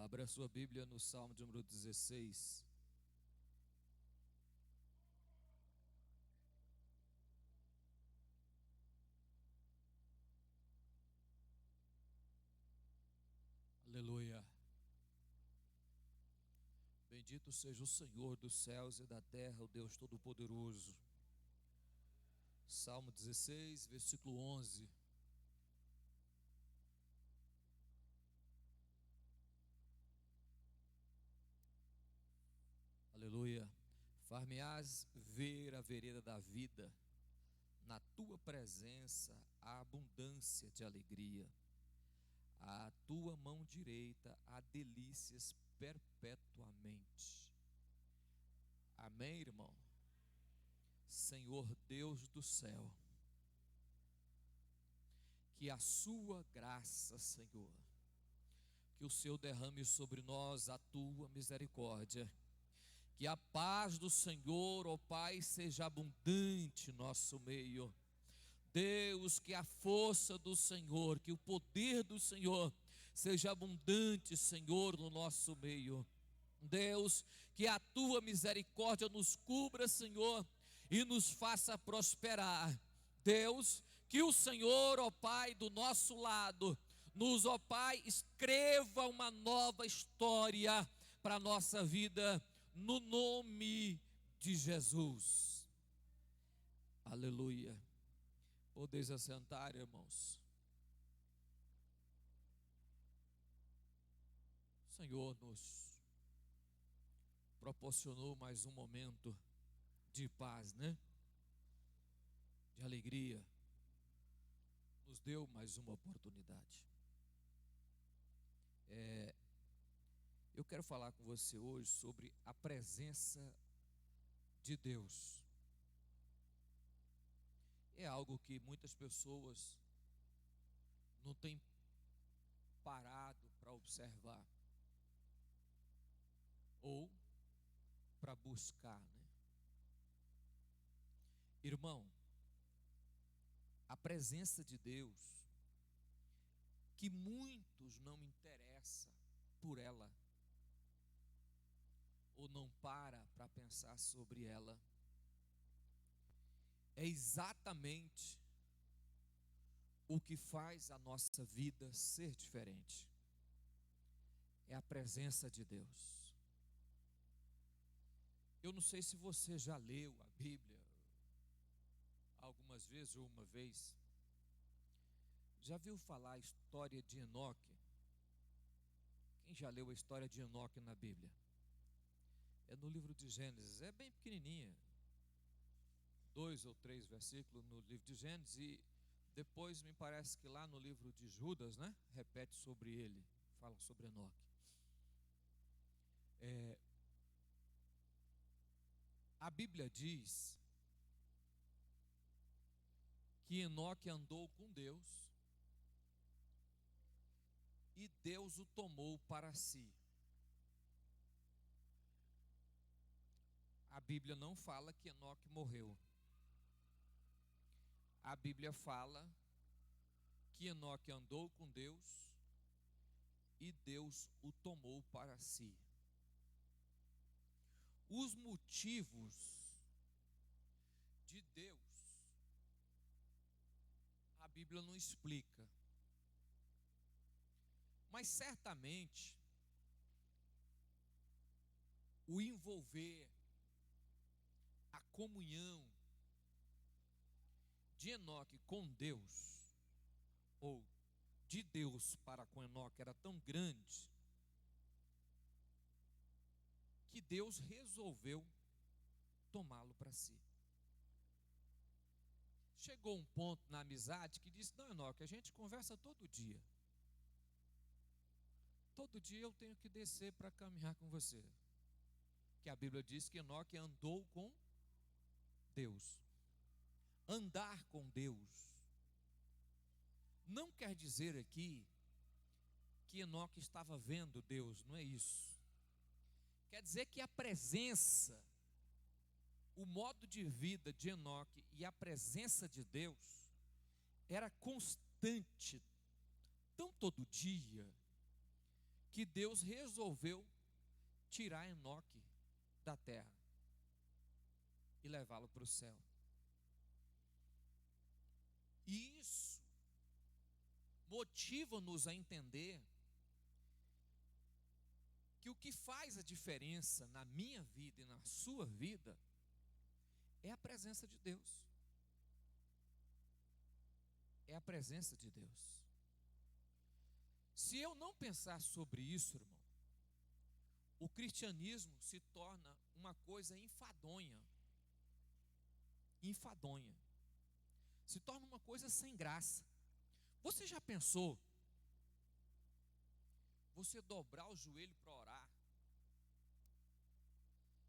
Abra sua Bíblia no Salmo de número 16. Aleluia. Bendito seja o Senhor dos céus e da terra, o Deus Todo-Poderoso. Salmo 16, versículo 11. Aleluia. Far-me-ás ver a vereda da vida, na tua presença há abundância de alegria. À tua mão direita há delícias perpetuamente. Amém, irmão? Senhor Deus do céu, que a sua graça, Senhor, que o Senhor derrame sobre nós a tua misericórdia, que a paz do Senhor, ó Pai, seja abundante em nosso meio. Deus, que a força do Senhor, que o poder do Senhor seja abundante, Senhor, no nosso meio. Deus, que a tua misericórdia nos cubra, Senhor, e nos faça prosperar. Deus, que o Senhor, ó Pai, do nosso lado, ó Pai, escreva uma nova história para a nossa vida, no nome de Jesus. Aleluia. Podeis assentar, irmãos. O Senhor nos proporcionou mais um momento de paz, né? De alegria. Nos deu mais uma oportunidade. Eu quero falar com você hoje sobre a presença de Deus. É algo que muitas pessoas não têm parado para observar ou para buscar, né? Irmão, a presença de Deus, que muitos não interessam por ela, ou não para pensar sobre ela, é exatamente o que faz a nossa vida ser diferente. É a presença de Deus. Eu não sei se você já leu a Bíblia algumas vezes ou uma vez. Já viu falar a história de Enoque? Quem já leu a história de Enoque na Bíblia? É no livro de Gênesis, é bem pequenininha, 2 ou 3 versículos no livro de Gênesis, e depois me parece que lá no livro de Judas, né, repete sobre ele, fala sobre Enoque. A Bíblia diz que Enoque andou com Deus e Deus o tomou para si. A Bíblia não fala que Enoque morreu. A Bíblia fala que Enoque andou com Deus e Deus o tomou para si. Os motivos de Deus, a Bíblia não explica. Mas certamente, o envolver, a comunhão de Enoque com Deus, ou de Deus para com Enoque, era tão grande, que Deus resolveu tomá-lo para si. Chegou um ponto na amizade que disse: não, Enoque, a gente conversa todo dia. Todo dia eu tenho que descer para caminhar com você. Que a Bíblia diz que Enoque andou com Deus. Andar com Deus não quer dizer aqui que Enoque estava vendo Deus, não é isso. Quer dizer que a presença, o modo de vida de Enoque e a presença de Deus era constante, tão todo dia, que Deus resolveu tirar Enoque da terra e levá-lo para o céu. E isso motiva-nos a entender que o que faz a diferença na minha vida e na sua vida é a presença de Deus. É a presença de Deus. Se eu não pensar sobre isso, irmão, o cristianismo se torna uma coisa enfadonha. Enfadonha. Se torna uma coisa sem graça. Você já pensou você dobrar o joelho para orar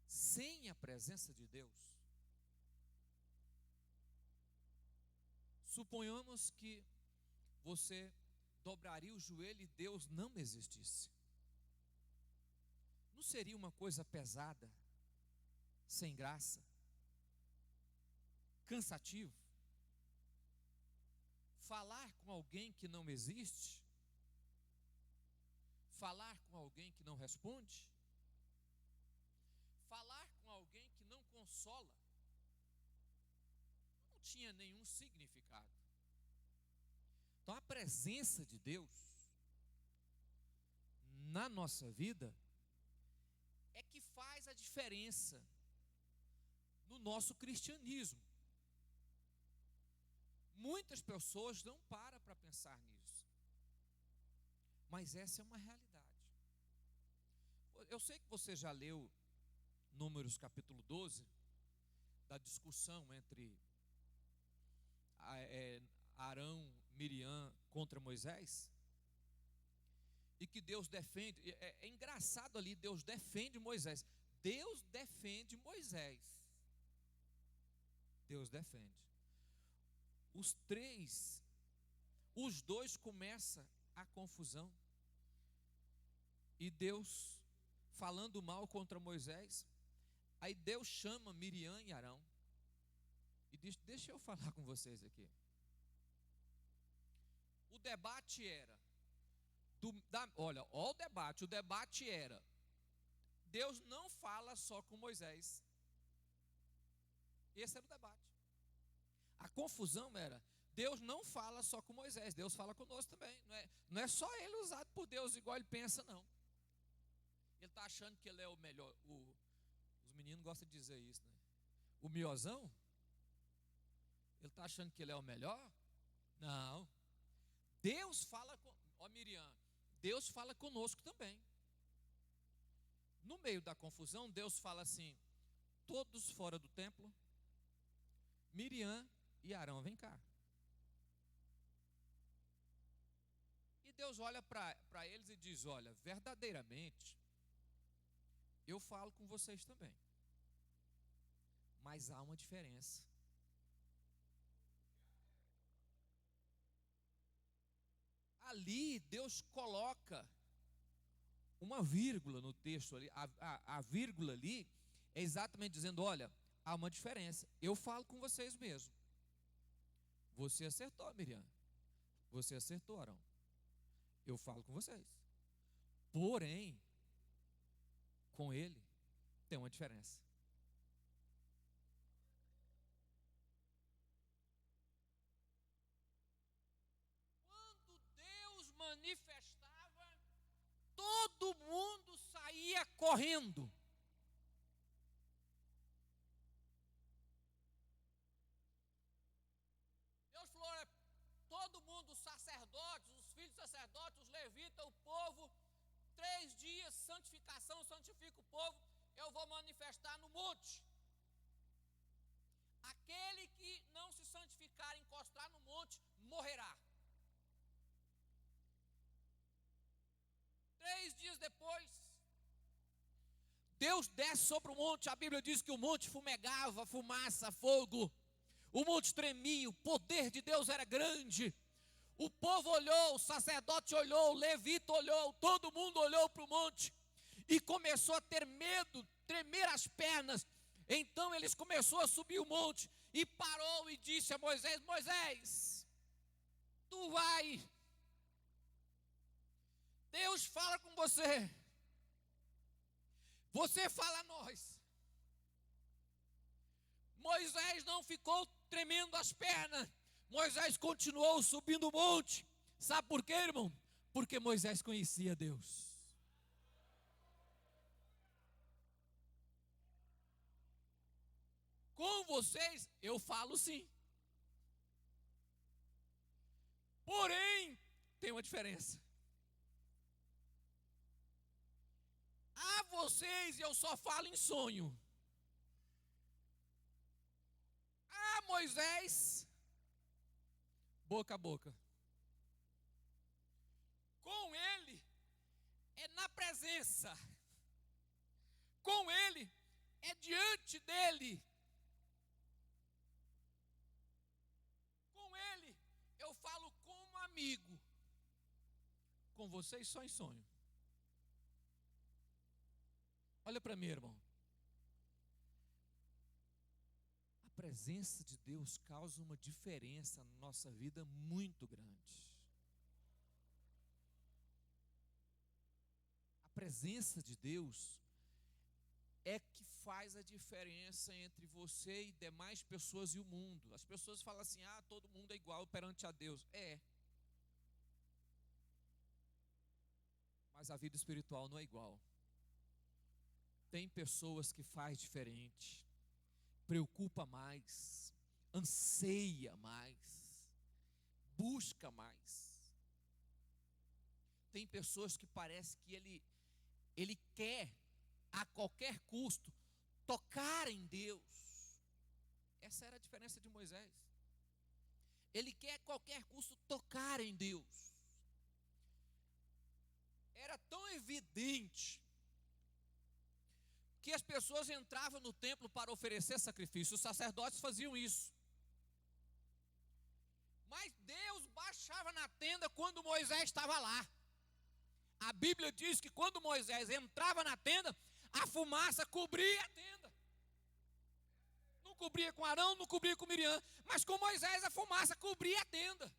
sem a presença de Deus? Suponhamos que você dobraria o joelho e Deus não existisse. Não seria uma coisa pesada, sem graça, cansativo? Falar com alguém que não existe? Falar com alguém que não responde? Falar com alguém que não consola? Não tinha nenhum significado. Então a presença de Deus na nossa vida é que faz a diferença no nosso cristianismo. Muitas pessoas não param para pensar nisso, mas essa é uma realidade. Eu sei que você já leu Números capítulo 12, da discussão entre Arão, Miriam contra Moisés, e que Deus defende. É engraçado ali, Deus defende Moisés. Deus defende Moisés. Deus defende. Os dois começa a confusão. E Deus falando mal contra Moisés. Aí Deus chama Miriam e Arão e diz: deixa eu falar com vocês aqui. O debate era, olha o debate era, Deus não fala só com Moisés. Esse era o debate. A confusão era, Deus não fala só com Moisés, Deus fala conosco também. Não é só ele usado por Deus igual ele pensa, não. Ele está achando que ele é o melhor. Os meninos gostam de dizer isso, né? O miozão? Ele está achando que ele é o melhor? Não. Deus fala com... Miriam, Deus fala conosco também. No meio da confusão, Deus fala assim: todos fora do templo, Miriam e Arão, vem cá. E Deus olha para eles e diz: olha, verdadeiramente, eu falo com vocês também, mas há uma diferença. Ali Deus coloca uma vírgula no texto ali. A vírgula ali é exatamente dizendo: olha, há uma diferença. Eu falo com vocês mesmo. Você acertou, Miriam. Você acertou, Arão. Eu falo com vocês. Porém, com ele tem uma diferença. Quando Deus manifestava, todo mundo saía correndo. Deus falou: todo mundo, os sacerdotes, os filhos dos sacerdotes, os levitas, o povo, 3 dias, santificação, santifica o povo, eu vou manifestar no monte. Aquele que não se santificar, encostar no monte, morrerá. 3 dias depois, Deus desce sobre o monte. A Bíblia diz que o monte fumegava, fumaça, fogo. O monte tremia, o poder de Deus era grande. O povo olhou, o sacerdote olhou, o levita olhou, todo mundo olhou para o monte e começou a ter medo, tremer as pernas. Então eles começaram a subir o monte e parou e disse a Moisés: Moisés, tu vai Deus fala com você. Você fala a nós. Moisés não ficou tremendo as pernas. Moisés continuou subindo o monte. Sabe por quê, irmão? Porque Moisés conhecia Deus. Com vocês, eu falo sim. Porém, tem uma diferença. A vocês eu só falo em sonho. A Moisés, boca a boca. Com ele é na presença. Com ele é diante dele. Com ele eu falo como amigo. Com vocês só em sonho. Olha para mim, irmão. A presença de Deus causa uma diferença na nossa vida muito grande. A presença de Deus é que faz a diferença entre você e demais pessoas e o mundo. As pessoas falam assim: ah, todo mundo é igual perante a Deus. É. Mas a vida espiritual não é igual. Tem pessoas que faz diferente, preocupa mais, anseia mais, busca mais. Tem pessoas que parece que ele quer a qualquer custo tocar em Deus. Essa era a diferença de Moisés. Ele quer a qualquer custo tocar em Deus. Era tão evidente que as pessoas entravam no templo para oferecer sacrifício. Os sacerdotes faziam isso. Mas Deus baixava na tenda quando Moisés estava lá. A Bíblia diz que quando Moisés entrava na tenda, a fumaça cobria a tenda. Não cobria com Arão, não cobria com Miriam, mas com Moisés a fumaça cobria a tenda.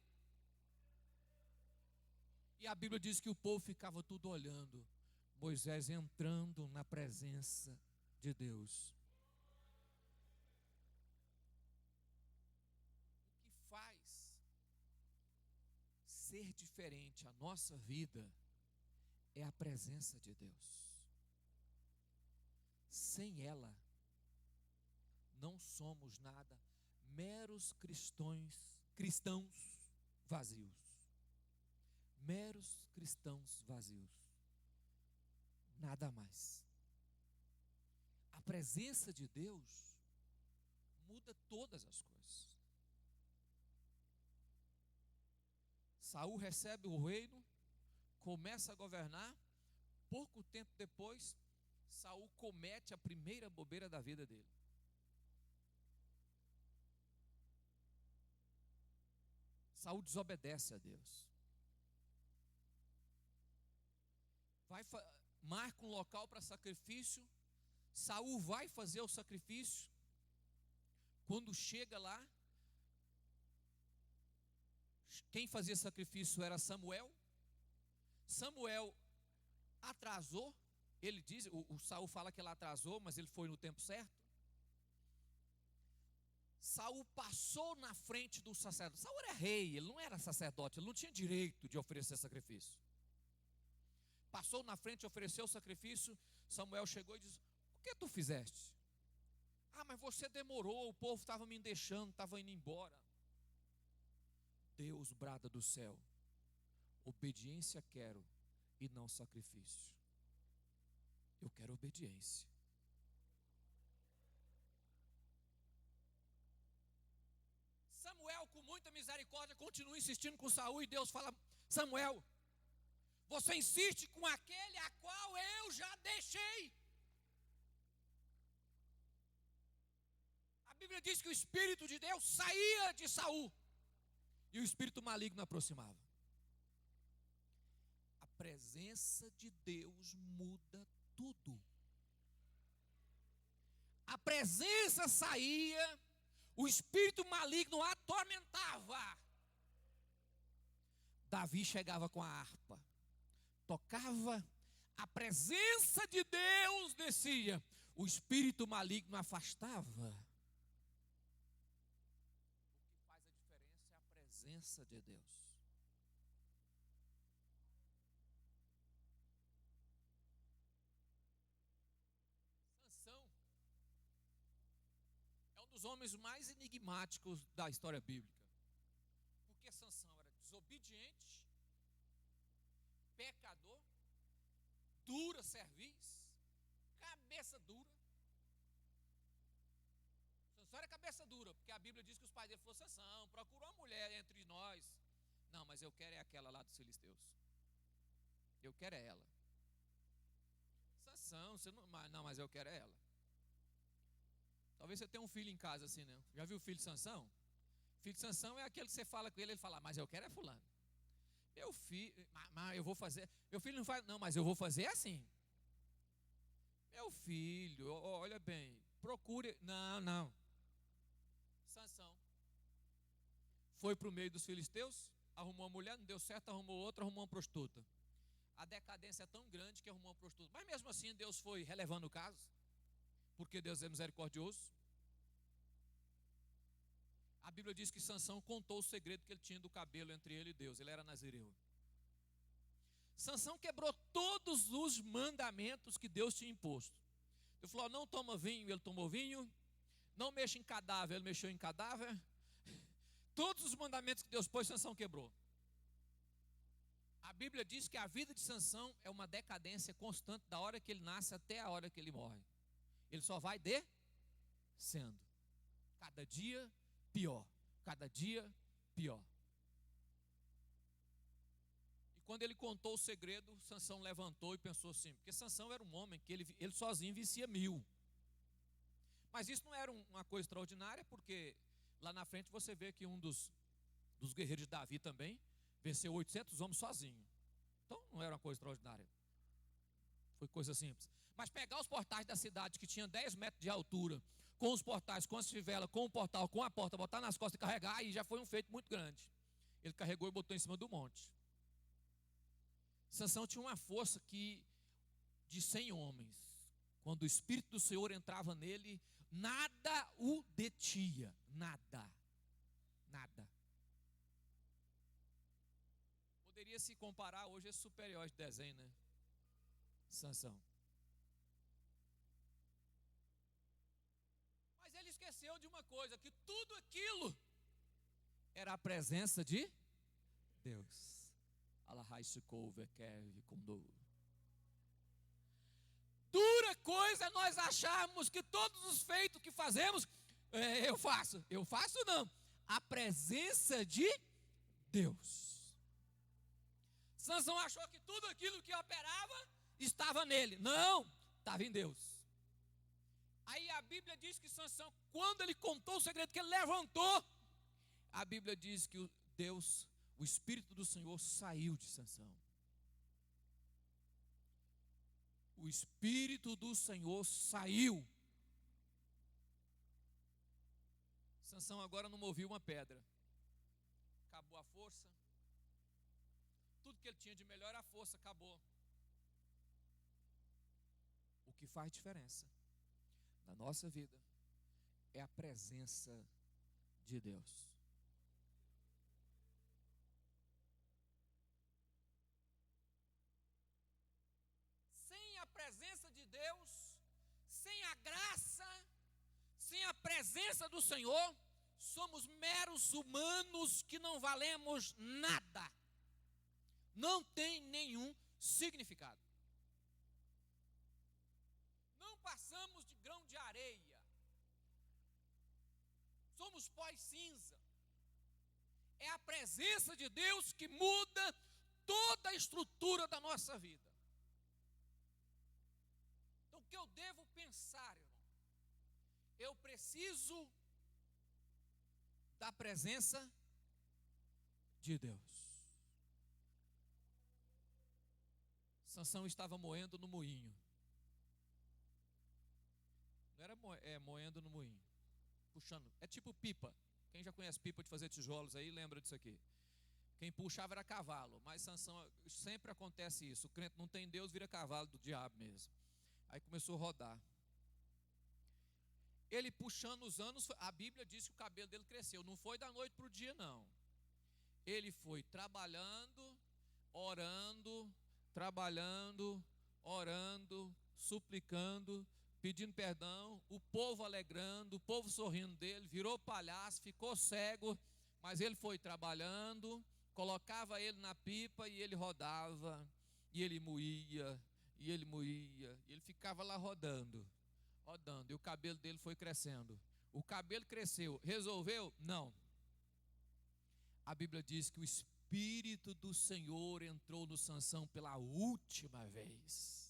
E a Bíblia diz que o povo ficava tudo olhando Moisés entrando na presença de Deus. O que faz ser diferente a nossa vida é a presença de Deus. Sem ela, não somos nada, meros cristãos vazios. Meros cristãos vazios. Nada mais. A presença de Deus muda todas as coisas. Saul recebe o reino, começa a governar. Pouco tempo depois, Saul comete a primeira bobeira da vida dele. Saul desobedece a Deus. Marca um local para sacrifício. Saul vai fazer o sacrifício. Quando chega lá, quem fazia sacrifício era Samuel. Samuel atrasou. Ele diz, o Saul fala que ele atrasou, mas ele foi no tempo certo. Saul passou na frente do sacerdote. Saul era rei, ele não era sacerdote, ele não tinha direito de oferecer sacrifício. Passou na frente, ofereceu o sacrifício. Samuel chegou e disse: o que tu fizeste? Ah, mas você demorou, o povo estava me deixando, estava indo embora. Deus brada do céu: obediência quero e não sacrifício. Eu quero obediência. Samuel, com muita misericórdia, continua insistindo com Saul, e Deus fala: Samuel, você insiste com aquele a qual eu já deixei. A Bíblia diz que o Espírito de Deus saía de Saul e o espírito maligno aproximava. A presença de Deus muda tudo. A presença saía, o espírito maligno atormentava. Davi chegava com a harpa, tocava, a presença de Deus descia, o espírito maligno afastava. O que faz a diferença é a presença de Deus. Sansão é um dos homens mais enigmáticos da história bíblica, porque Sansão era desobediente, pecador, dura cerviz, cabeça dura. Sansão era cabeça dura, porque a Bíblia diz que os pais dele falaram: Sansão, procura uma mulher entre nós. Não, mas eu quero é aquela lá dos filisteus. Eu quero é ela. Sansão, você não, mas eu quero é ela. Talvez você tenha um filho em casa assim, né? Já viu o filho de Sansão? Filho de Sansão é aquele que você fala com ele fala: mas eu quero é fulano. Meu filho, mas eu vou fazer. Meu filho não faz, não, mas eu vou fazer assim. Meu filho, olha bem, procure. Não. Sansão foi para o meio dos filisteus, arrumou uma mulher, não deu certo, arrumou outra, arrumou uma prostituta. A decadência é tão grande que arrumou uma prostituta. Mas mesmo assim Deus foi relevando o caso, porque Deus é misericordioso. A Bíblia diz que Sansão contou o segredo que ele tinha do cabelo entre ele e Deus. Ele era nazireu. Sansão quebrou todos os mandamentos que Deus tinha imposto. Ele falou: não toma vinho, ele tomou vinho. Não mexa em cadáver, ele mexeu em cadáver. Todos os mandamentos que Deus pôs, Sansão quebrou. A Bíblia diz que a vida de Sansão é uma decadência constante da hora que ele nasce até a hora que ele morre. Ele só vai descendo. Cada dia pior, cada dia pior. E quando ele contou o segredo, Sansão levantou e pensou assim, porque Sansão era um homem que ele sozinho vencia 1000. Mas isso não era uma coisa extraordinária, porque lá na frente você vê que um dos guerreiros de Davi também venceu 800 homens sozinho. Então não era uma coisa extraordinária, foi coisa simples. Mas pegar os portais da cidade que tinha 10 metros de altura, com os portais, com as fivelas, com o portal, com a porta, botar nas costas e carregar, aí já foi um feito muito grande. Ele carregou e botou em cima do monte. Sansão tinha uma força de 100 homens. Quando o Espírito do Senhor entrava nele, nada o detinha. Nada. Poderia se comparar hoje a super-herói de desenho, né? Sansão. Mas ele esqueceu de uma coisa, que tudo aquilo era a presença de Deus. Dura coisa nós acharmos que todos os feitos que fazemos, eu faço não. A presença de Deus. Sansão achou que tudo aquilo que operava estava nele. Não, estava em Deus. Aí a Bíblia diz que Sansão, quando ele contou o segredo, que ele levantou, a Bíblia diz que o Espírito do Senhor saiu de Sansão. O Espírito do Senhor saiu. Sansão agora não movia uma pedra. Acabou a força. Tudo que ele tinha de melhor, a força acabou. O que faz diferença na nossa vida é a presença de Deus. Sem a presença de Deus, sem a graça, sem a presença do Senhor, somos meros humanos que não valemos nada. Não tem nenhum significado. Não passamos de grão de areia. Somos pó e cinza. É a presença de Deus que muda toda a estrutura da nossa vida. Então o que eu devo pensar, irmão? Eu preciso da presença de Deus. Sansão estava moendo no moinho. Não era moendo no moinho, puxando. É tipo pipa. Quem já conhece pipa de fazer tijolos aí, lembra disso aqui. Quem puxava era cavalo, mas Sansão, sempre acontece isso. O crente não tem Deus, vira cavalo do diabo mesmo. Aí começou a rodar. Ele puxando os anos, a Bíblia diz que o cabelo dele cresceu. Não foi da noite para o dia, não. Ele foi trabalhando, orando, suplicando, pedindo perdão, o povo alegrando, o povo sorrindo dele, virou palhaço, ficou cego, mas ele foi trabalhando, colocava ele na pipa e ele rodava, e ele moía, e ele ficava lá rodando, e o cabelo dele foi crescendo. O cabelo cresceu, resolveu? Não. A Bíblia diz que o Espírito do Senhor entrou no Sansão pela última vez.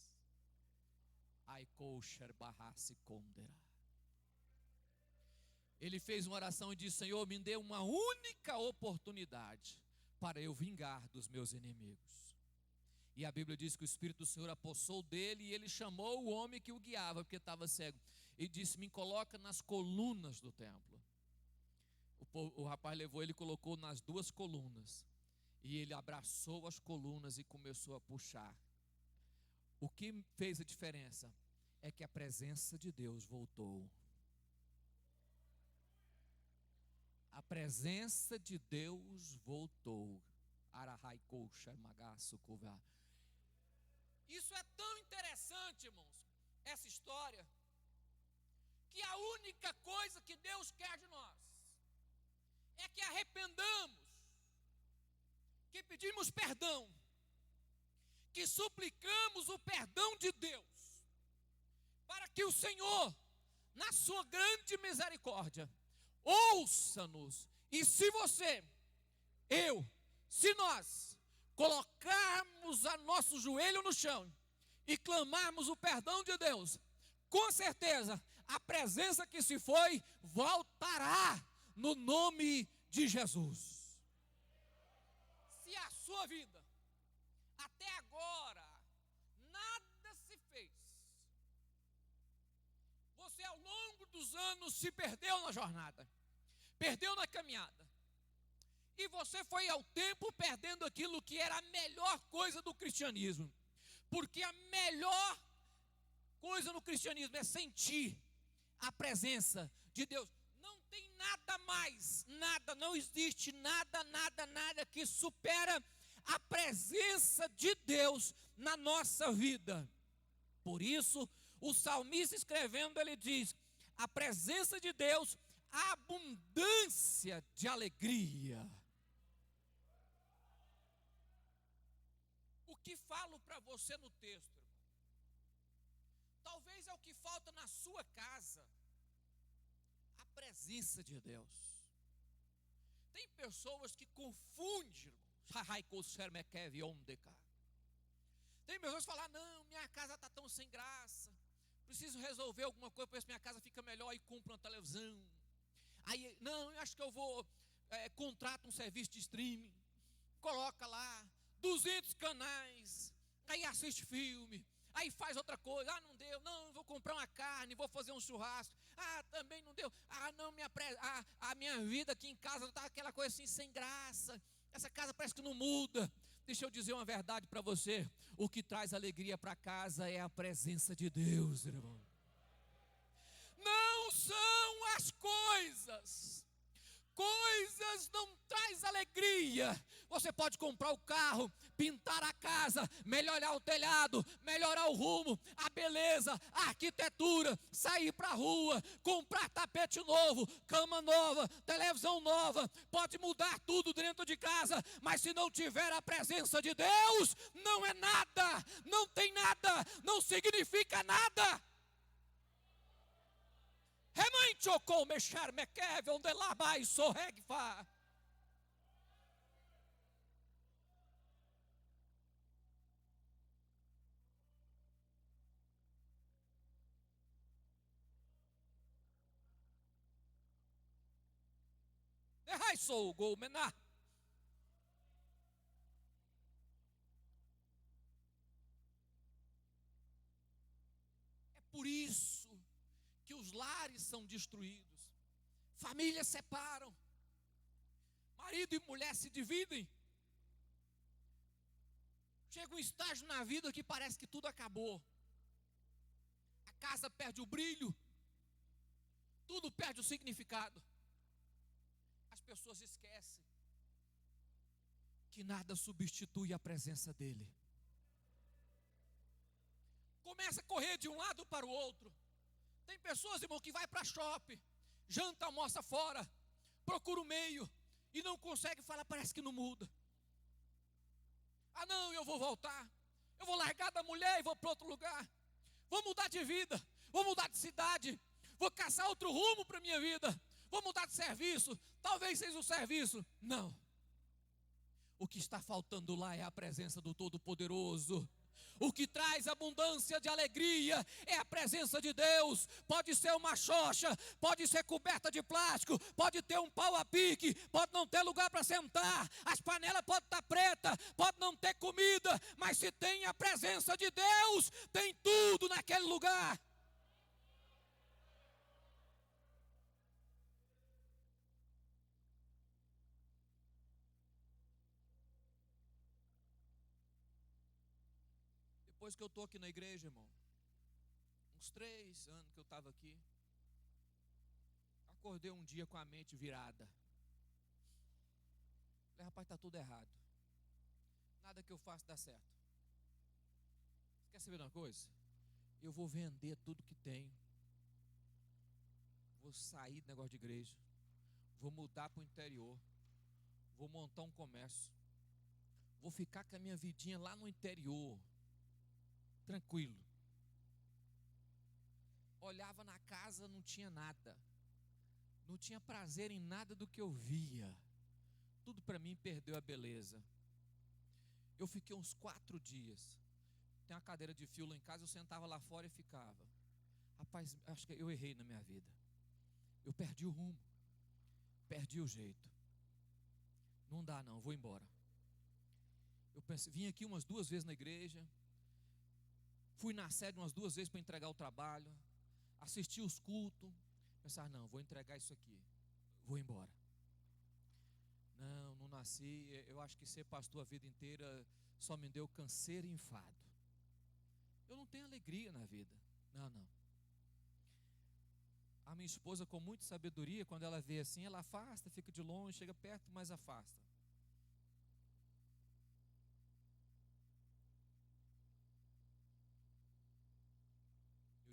Ele fez uma oração e disse: Senhor, me dê uma única oportunidade para eu vingar dos meus inimigos. E a Bíblia diz que o Espírito do Senhor apossou dele e ele chamou o homem que o guiava, porque estava cego, e disse: me coloca nas colunas do templo. O rapaz levou ele e colocou nas 2 colunas, e ele abraçou as colunas e começou a puxar. O que fez a diferença é que a presença de Deus voltou. A presença de Deus voltou. Isso é tão interessante, irmãos, essa história, que a única coisa que Deus quer de nós é que arrependamos, que pedimos perdão, que suplicamos o perdão de Deus, para que o Senhor, na sua grande misericórdia, ouça-nos. E se nós colocarmos a nosso joelho no chão e clamarmos o perdão de Deus, com certeza a presença que se foi voltará no nome de Jesus. Se a sua vida até agora nada se fez, você ao longo dos anos se perdeu na jornada, perdeu na caminhada, e você foi ao tempo perdendo aquilo que era a melhor coisa do cristianismo, porque a melhor coisa no cristianismo é sentir a presença de Deus. Não tem nada mais, nada, não existe nada que supera a presença de Deus na nossa vida. Por isso, o salmista escrevendo, ele diz: a presença de Deus, a abundância de alegria. O que falo para você no texto, irmão, talvez é o que falta na sua casa, a presença de Deus. Tem pessoas que confundem, irmão. Tem pessoas que falam: não, minha casa está tão sem graça, preciso resolver alguma coisa para ver se minha casa fica melhor, e compra uma televisão. Aí, não, eu acho que eu vou contrato um serviço de streaming, coloca lá 200 canais, aí assiste filme, aí faz outra coisa. Não deu, não, vou comprar uma carne, vou fazer um churrasco. Também não deu. Não, a minha vida aqui em casa está aquela coisa assim, sem graça. Essa casa parece que não muda. Deixa eu dizer uma verdade para você: o que traz alegria para casa é a presença de Deus, irmão. Não são as coisas. Coisas não traz alegria. Você pode comprar o carro, pintar a casa, melhorar o telhado, melhorar o rumo, a beleza, a arquitetura, sair para a rua, comprar tapete novo, cama nova, televisão nova, pode mudar tudo dentro de casa, mas se não tiver a presença de Deus, não é nada, não tem nada, não significa nada. Remanchocou mexer mequeve onde lá vai sorregfa. Derrai sou gol mená. É por isso que os lares são destruídos, famílias separam, marido e mulher se dividem, Chega um estágio na vida que parece que tudo acabou. A casa perde o brilho, tudo perde o significado. As pessoas esquecem que nada substitui a presença dEle. Começa a correr de um lado para o outro. Tem pessoas, irmão, que vai para shopping, janta, almoça fora, procura o meio e não consegue falar, parece que não muda. Ah não, eu vou voltar, eu vou largar da mulher e vou para outro lugar. Vou mudar de vida, vou mudar de cidade, vou caçar outro rumo para a minha vida. Vou mudar de serviço, talvez seja o serviço. Não. O que está faltando lá é a presença do Todo-Poderoso. O que traz abundância de alegria é a presença de Deus. Pode ser uma xoxa, pode ser coberta de plástico, pode ter um pau a pique, pode não ter lugar para sentar, as panelas podem estar pretas, pode não ter comida, mas se tem a presença de Deus, tem tudo naquele lugar. Depois que eu estou aqui na igreja, irmão, uns 3 anos que eu estava aqui, acordei um dia com a mente virada. Falei, rapaz, está tudo errado. Nada que eu faço dá certo. Você quer saber de uma coisa? Eu vou vender tudo que tenho. Vou sair do negócio de igreja. Vou mudar para o interior. Vou montar um comércio. Vou ficar com a minha vidinha lá no interior. Tranquilo. Olhava na casa, não tinha nada. Não tinha prazer em nada do que eu via. Tudo para mim perdeu a beleza. Eu fiquei uns 4 dias. Tem uma cadeira de fio lá em casa, eu sentava lá fora e ficava. Rapaz, acho que eu errei na minha vida. Eu perdi o rumo. Perdi o jeito. Não dá não, vou embora. Eu pensei, vim aqui umas 2 vezes na igreja. Fui na sede umas 2 vezes para entregar o trabalho. Assisti os cultos. Pensar, não, vou entregar isso aqui. Vou embora. Não nasci. Eu acho que ser pastor a vida inteira só me deu canseiro e enfado. Eu não tenho alegria na vida. Não. A minha esposa, com muita sabedoria, quando ela vê assim, ela afasta, fica de longe, chega perto, mas afasta.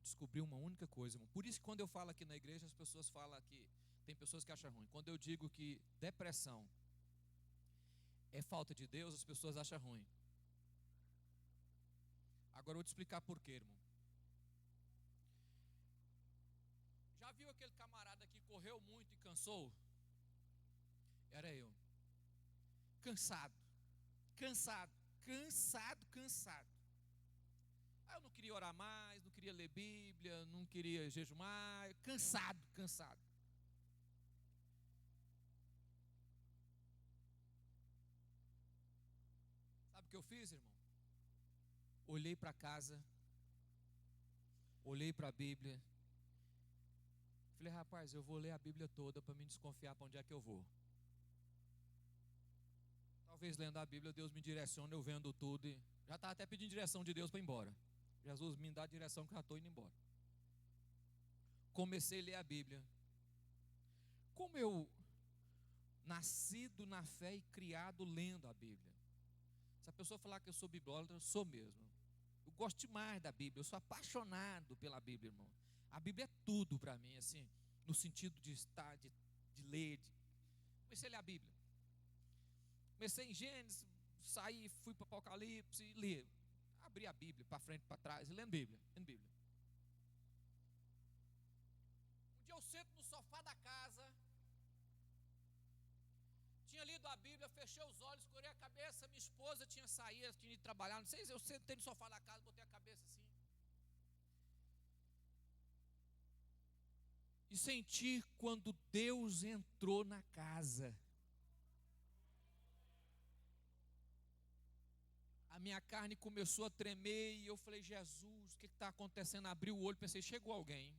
Descobri uma única coisa, irmão. Por isso que quando eu falo aqui na igreja, as pessoas falam que tem pessoas que acham ruim. Quando eu digo que depressão é falta de Deus, as pessoas acham ruim. Agora eu vou te explicar por quê, irmão. Já viu aquele camarada que correu muito e cansou? Era eu. Cansado. Eu não queria orar mais, não queria ler Bíblia, não queria jejumar, cansado. Sabe o que eu fiz, irmão? Olhei para casa, olhei para a Bíblia, falei, rapaz, eu vou ler a Bíblia toda para me desconfiar para onde é que eu vou. Talvez lendo a Bíblia, Deus me direcione, eu vendo tudo e já estava até pedindo direção de Deus para ir embora. Jesus me dá a direção que eu já estou indo embora. Comecei a ler a Bíblia. Como eu nascido na fé e criado lendo a Bíblia. Se a pessoa falar que eu sou biblólatra, eu sou mesmo. Eu gosto demais da Bíblia, eu sou apaixonado pela Bíblia, irmão. A Bíblia é tudo para mim, assim, no sentido de estar, de ler. Comecei a ler a Bíblia. Comecei em Gênesis, saí, fui para Apocalipse e li. Abri a Bíblia para frente, para trás, e lendo Bíblia. Um dia eu sento no sofá da casa, tinha lido a Bíblia, fechei os olhos, escorei a cabeça, minha esposa tinha saído, tinha ido trabalhar, não sei se eu sentei no sofá da casa, botei a cabeça assim. E senti quando Deus entrou na casa. A minha carne começou a tremer e eu falei, Jesus, o que está acontecendo? Abri o olho, pensei, chegou alguém.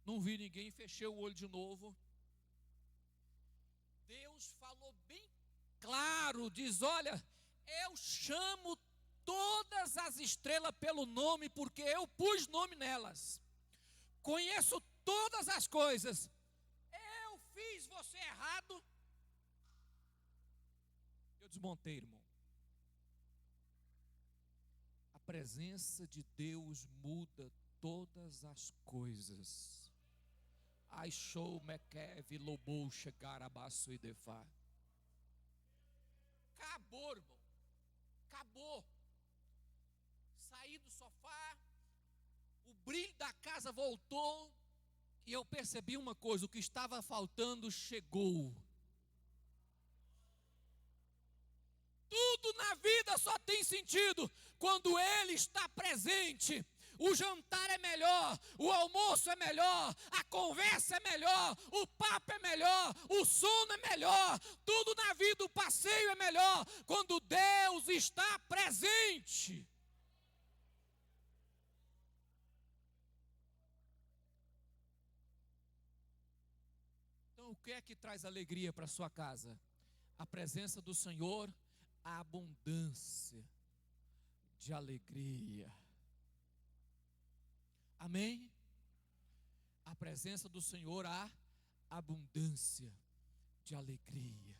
Não vi ninguém, fechei o olho de novo. Deus falou bem claro, diz, olha, eu chamo todas as estrelas pelo nome, porque eu pus nome nelas. Conheço todas as coisas. Eu fiz você errado. Eu desmontei, irmão. A presença de Deus muda todas as coisas. Ai show mekev lobou chegar abaixo e defar. Acabou, irmão. Acabou. Saí do sofá, o brilho da casa voltou, e eu percebi uma coisa: o que estava faltando chegou. Tudo na vida só tem sentido quando Ele está presente. O jantar é melhor, o almoço é melhor, a conversa é melhor, o papo é melhor, o sono é melhor, tudo na vida, o passeio é melhor quando Deus está presente. Então, o que é que traz alegria para a sua casa? A presença do Senhor, a abundância de alegria. Amém? A presença do Senhor, a abundância de alegria.